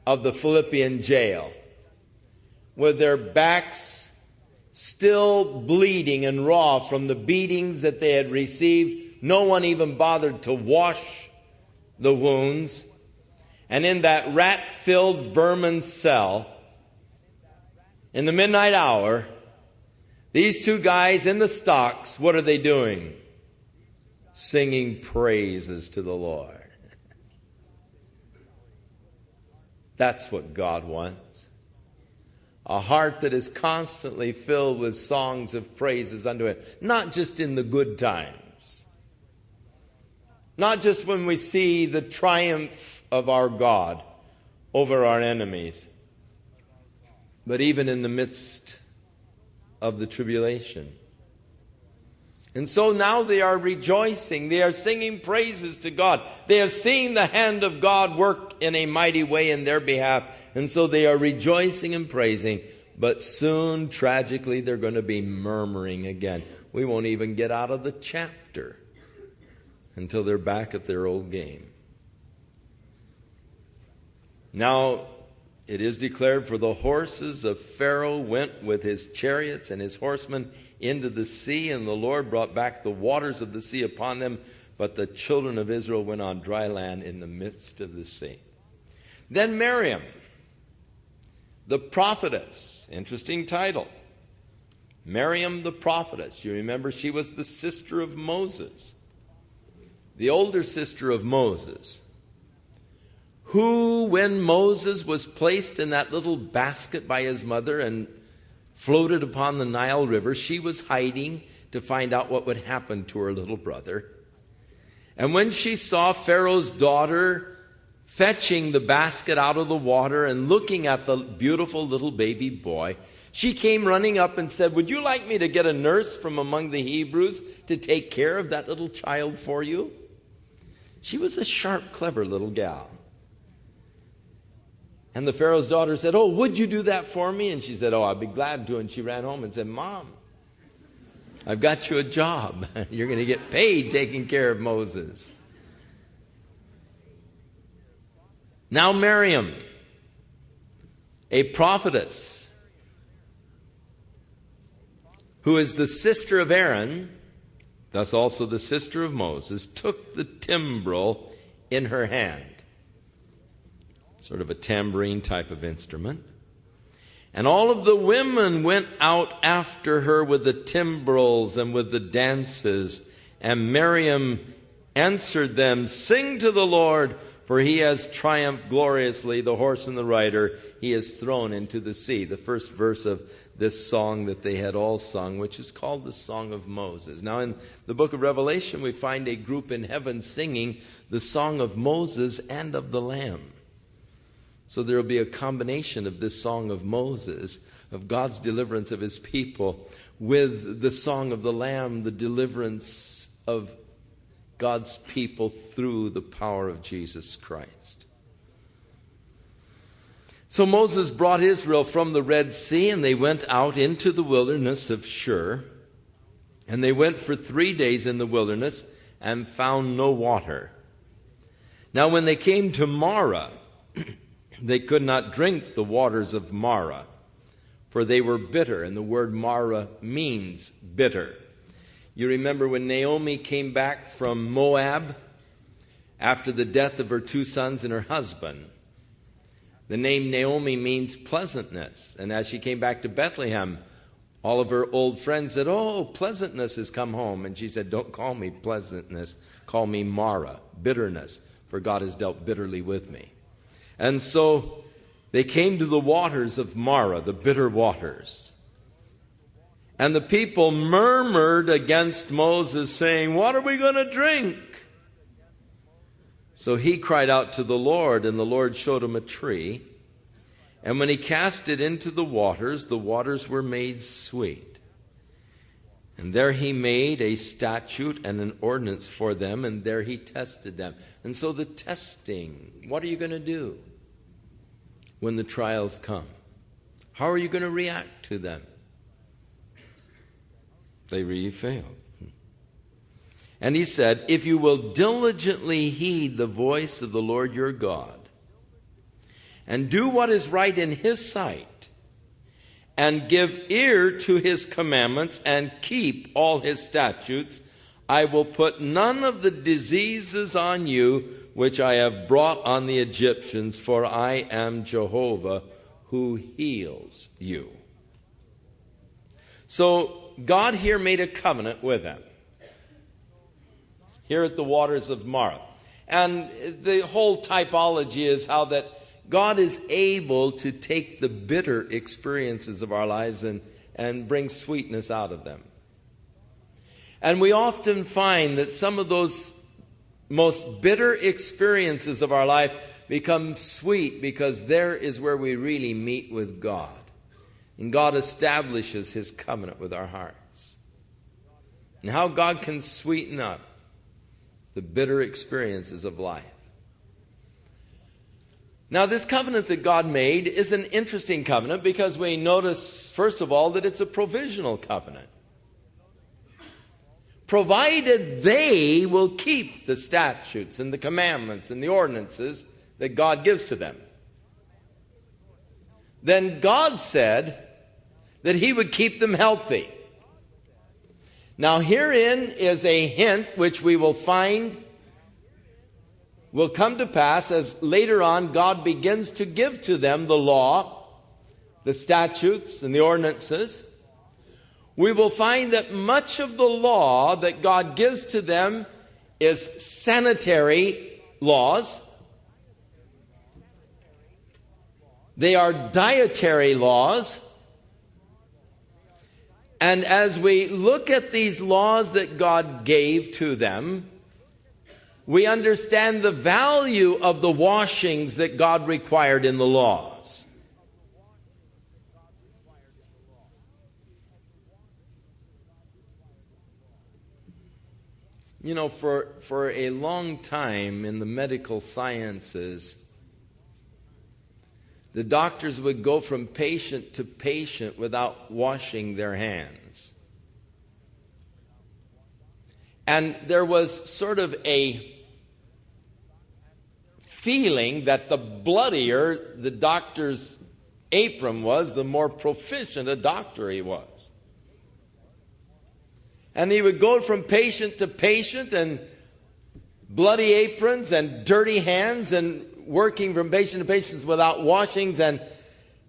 of the Philippian jail, with their backs still bleeding and raw from the beatings that they had received. No one even bothered to wash the wounds. And in that rat-filled vermin cell, in the midnight hour, these two guys in the stocks, what are they doing? Singing praises to the Lord. That's what God wants. A heart that is constantly filled with songs of praises unto him. Not just in the good times. Not just when we see the triumph of our God over our enemies. But even in the midst of the tribulation. And so now they are rejoicing. They are singing praises to God. They have seen the hand of God work in a mighty way in their behalf. And so they are rejoicing and praising. But soon, tragically, they're going to be murmuring again. We won't even get out of the chapter until they're back at their old game. Now, it is declared, for the horses of Pharaoh went with his chariots and his horsemen into the sea, and the Lord brought back the waters of the sea upon them, but the children of Israel went on dry land in the midst of the sea. Then Miriam, the prophetess, interesting title, Miriam the prophetess. You remember she was the sister of Moses, the older sister of Moses, who, when Moses was placed in that little basket by his mother and floated upon the Nile River, she was hiding to find out what would happen to her little brother. And when she saw Pharaoh's daughter fetching the basket out of the water and looking at the beautiful little baby boy, she came running up and said, "Would you like me to get a nurse from among the Hebrews to take care of that little child for you?" She was a sharp, clever little gal. And the Pharaoh's daughter said, "Oh, would you do that for me?" And she said, "Oh, I'd be glad to." And she ran home and said, "Mom, I've got you a job. You're going to get paid taking care of Moses." Now Miriam, a prophetess, who is the sister of Aaron, thus also the sister of Moses, took the timbrel in her hand, sort of a tambourine type of instrument. And all of the women went out after her with the timbrels and with the dances. And Miriam answered them, "Sing to the Lord, for he has triumphed gloriously. The horse and the rider he has thrown into the sea." The first verse of this song that they had all sung, which is called the Song of Moses. Now in the book of Revelation, we find a group in heaven singing the Song of Moses and of the Lamb. So there will be a combination of this Song of Moses, of God's deliverance of his people, with the Song of the Lamb, the deliverance of God's people through the power of Jesus Christ. So Moses brought Israel from the Red Sea, and they went out into the wilderness of Shur. And they went for 3 days in the wilderness and found no water. Now when they came to Marah, they could not drink the waters of Marah, for they were bitter. And the word Marah means bitter. You remember when Naomi came back from Moab after the death of her 2 sons and her husband. The name Naomi means pleasantness. And as she came back to Bethlehem, all of her old friends said, "Oh, pleasantness has come home." And she said, "Don't call me pleasantness, call me Marah, bitterness, for God has dealt bitterly with me." And so they came to the waters of Marah, the bitter waters. And the people murmured against Moses, saying, "What are we going to drink?" So he cried out to the Lord, and the Lord showed him a tree. And when he cast it into the waters were made sweet. And there he made a statute and an ordinance for them, and there he tested them. And so the testing, what are you going to do when the trials come? How are you going to react to them? They really failed. And he said, "If you will diligently heed the voice of the Lord your God, and do what is right in his sight, and give ear to his commandments, and keep all his statutes, I will put none of the diseases on you which I have brought on the Egyptians, for I am Jehovah who heals you." So God here made a covenant with them, here at the waters of Marah. And the whole typology is how that God is able to take the bitter experiences of our lives and bring sweetness out of them. And we often find that some of those most bitter experiences of our life become sweet because there is where we really meet with God. And God establishes his covenant with our hearts. And how God can sweeten up the bitter experiences of life. Now, this covenant that God made is an interesting covenant because we notice, first of all, that it's a provisional covenant. Provided they will keep the statutes and the commandments and the ordinances that God gives to them. Then God said that he would keep them healthy. Now, herein is a hint which we will find will come to pass as later on God begins to give to them the law, the statutes, and the ordinances. We will find that much of the law that God gives to them is sanitary laws. They are dietary laws. And as we look at these laws that God gave to them, we understand the value of the washings that God required in the laws. You know, for a long time in the medical sciences, the doctors would go from patient to patient without washing their hands. And there was sort of a feeling that the bloodier the doctor's apron was, the more proficient a doctor he was. And he would go from patient to patient, and bloody aprons and dirty hands, and working from patient to patient without washings. And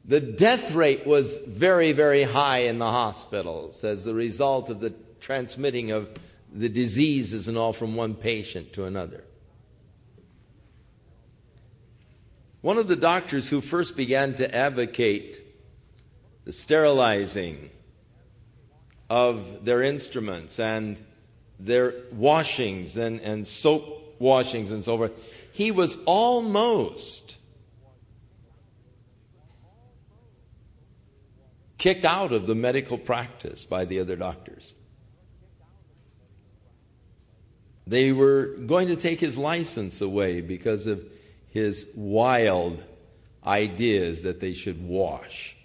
the death rate was very, very high in the hospitals as the result of the transmitting of the diseases and all from one patient to another. One of the doctors who first began to advocate the sterilizing of their instruments and their washings and soap washings and so forth, he was almost kicked out of the medical practice by the other doctors. They were going to take his license away because of his wild ideas that they should wash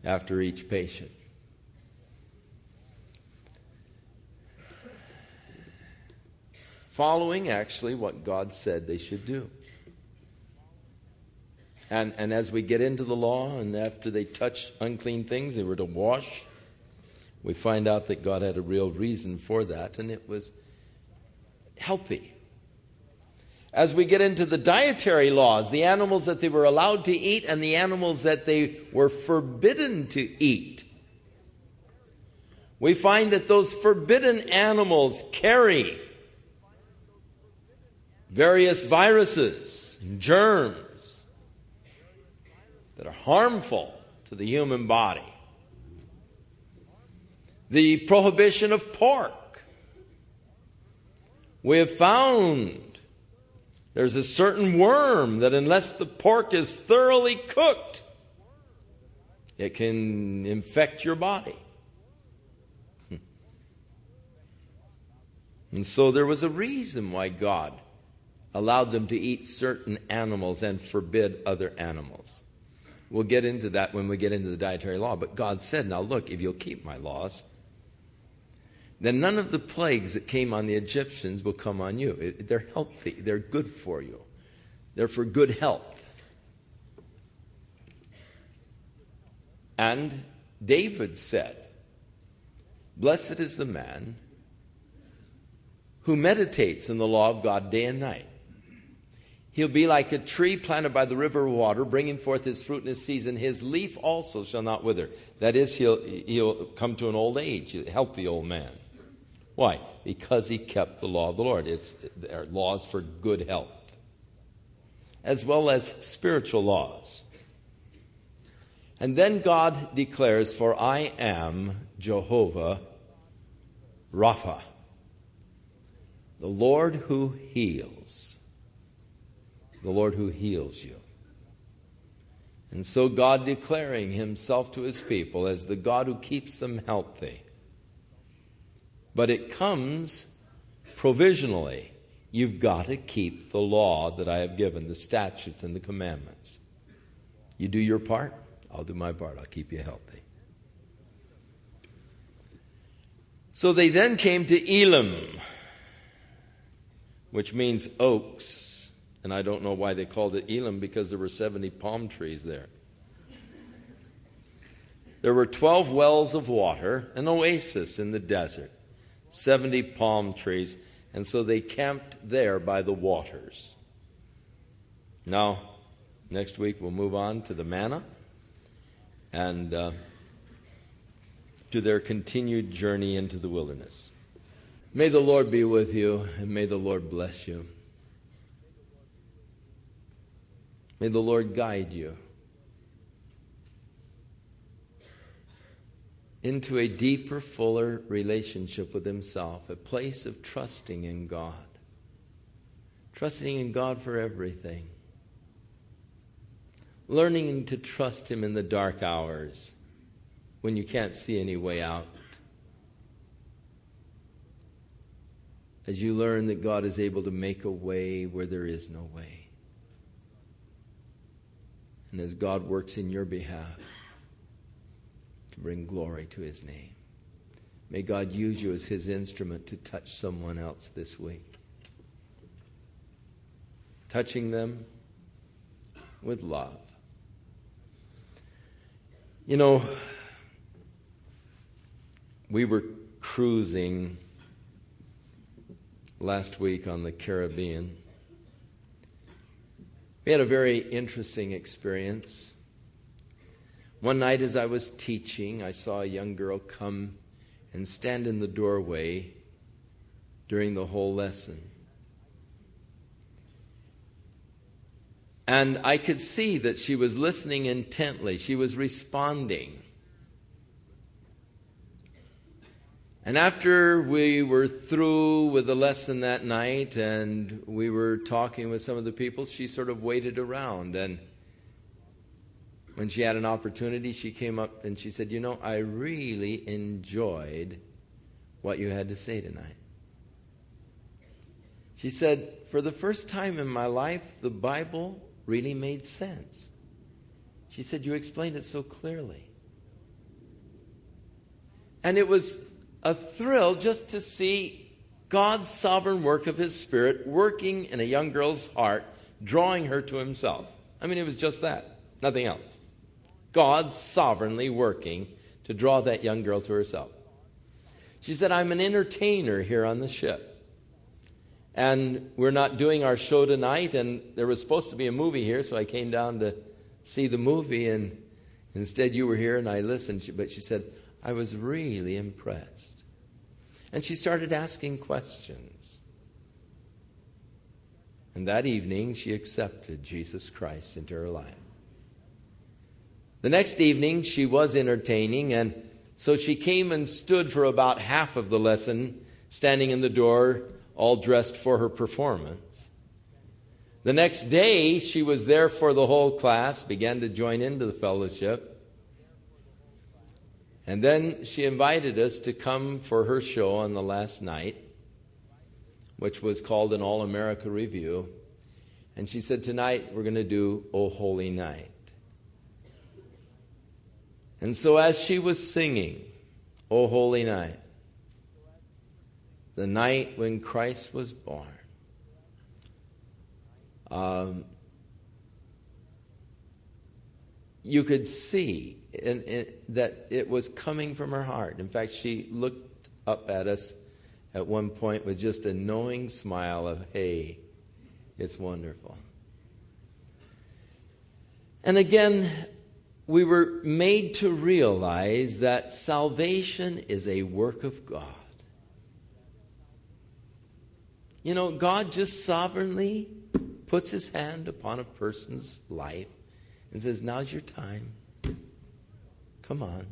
after each patient. Following actually what God said they should do. And as we get into the law, and after they touch unclean things, they were to wash, we find out that God had a real reason for that, and it was healthy. As we get into the dietary laws, the animals that they were allowed to eat and the animals that they were forbidden to eat, we find that those forbidden animals carry various viruses and germs that are harmful to the human body. The prohibition of pork. We have found there's a certain worm that unless the pork is thoroughly cooked, it can infect your body. And so there was a reason why God allowed them to eat certain animals and forbid other animals. We'll get into that when we get into the dietary law. But God said, now look, if you'll keep my laws, then none of the plagues that came on the Egyptians will come on you. They're healthy. They're good for you. They're for good health. And David said, blessed is the man who meditates in the law of God day and night. He'll be like a tree planted by the river of water, bringing forth his fruit in his season. His leaf also shall not wither. That is, he'll come to an old age, a healthy old man. Why? Because he kept the law of the Lord. There are laws for good health, as well as spiritual laws. And then God declares, for I am Jehovah Rapha, the Lord who heals. The Lord who heals you. And so God declaring himself to his people as the God who keeps them healthy. But it comes provisionally. You've got to keep the law that I have given, the statutes and the commandments. You do your part, I'll do my part. I'll keep you healthy. So they then came to Elim, which means oaks. And I don't know why they called it Elim, because there were 70 palm trees there. There were 12 wells of water, an oasis in the desert, 70 palm trees, and so they camped there by the waters. Now, next week we'll move on to the manna and to their continued journey into the wilderness. May the Lord be with you, and may the Lord bless you. May the Lord guide you into a deeper, fuller relationship with himself, a place of trusting in God. Trusting in God for everything. Learning to trust him in the dark hours when you can't see any way out. As you learn that God is able to make a way where there is no way. And as God works in your behalf to bring glory to his name. May God use you as his instrument to touch someone else this week. Touching them with love. You know, we were cruising last week on the Caribbean. We had a very interesting experience. One night as I was teaching, I saw a young girl come and stand in the doorway during the whole lesson. And I could see that she was listening intently. She was responding. And after we were through with the lesson that night and we were talking with some of the people, she sort of waited around. And when she had an opportunity, she came up and she said, I really enjoyed what you had to say tonight. She said, for the first time in my life, the Bible really made sense. She said, you explained it so clearly. And it was a thrill just to see God's sovereign work of His Spirit working in a young girl's heart, drawing her to Himself. I mean, it was just that, nothing else. God sovereignly working to draw that young girl to herself. She said, I'm an entertainer here on the ship. And we're not doing our show tonight, and there was supposed to be a movie here, so I came down to see the movie, and instead you were here and I listened. But she said, I was really impressed. And she started asking questions. And that evening, she accepted Jesus Christ into her life. The next evening, she was entertaining, and so she came and stood for about half of the lesson, standing in the door, all dressed for her performance. The next day, she was there for the whole class, began to join into the fellowship. And then she invited us to come for her show on the last night, which was called an All-America Review. And she said, tonight we're going to do O Holy Night. And so as she was singing O Holy Night, the night when Christ was born, you could see that it was coming from her heart. In fact, she looked up at us at one point with just a knowing smile of, hey, it's wonderful. And again, we were made to realize that salvation is a work of God. God just sovereignly puts His hand upon a person's life and says, now's your time. Come on.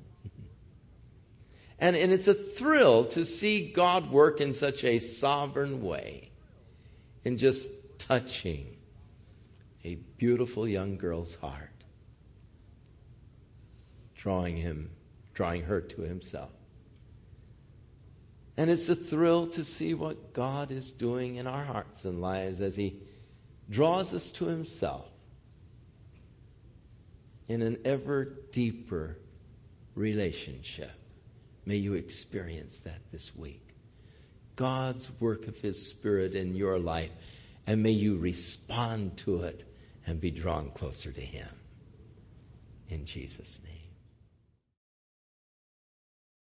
And it's a thrill to see God work in such a sovereign way in just touching a beautiful young girl's heart, drawing her to Himself. And it's a thrill to see what God is doing in our hearts and lives as He draws us to Himself in an ever deeper relationship. May you experience that this week. God's work of His Spirit in your life, and may you respond to it and be drawn closer to Him. In Jesus' name.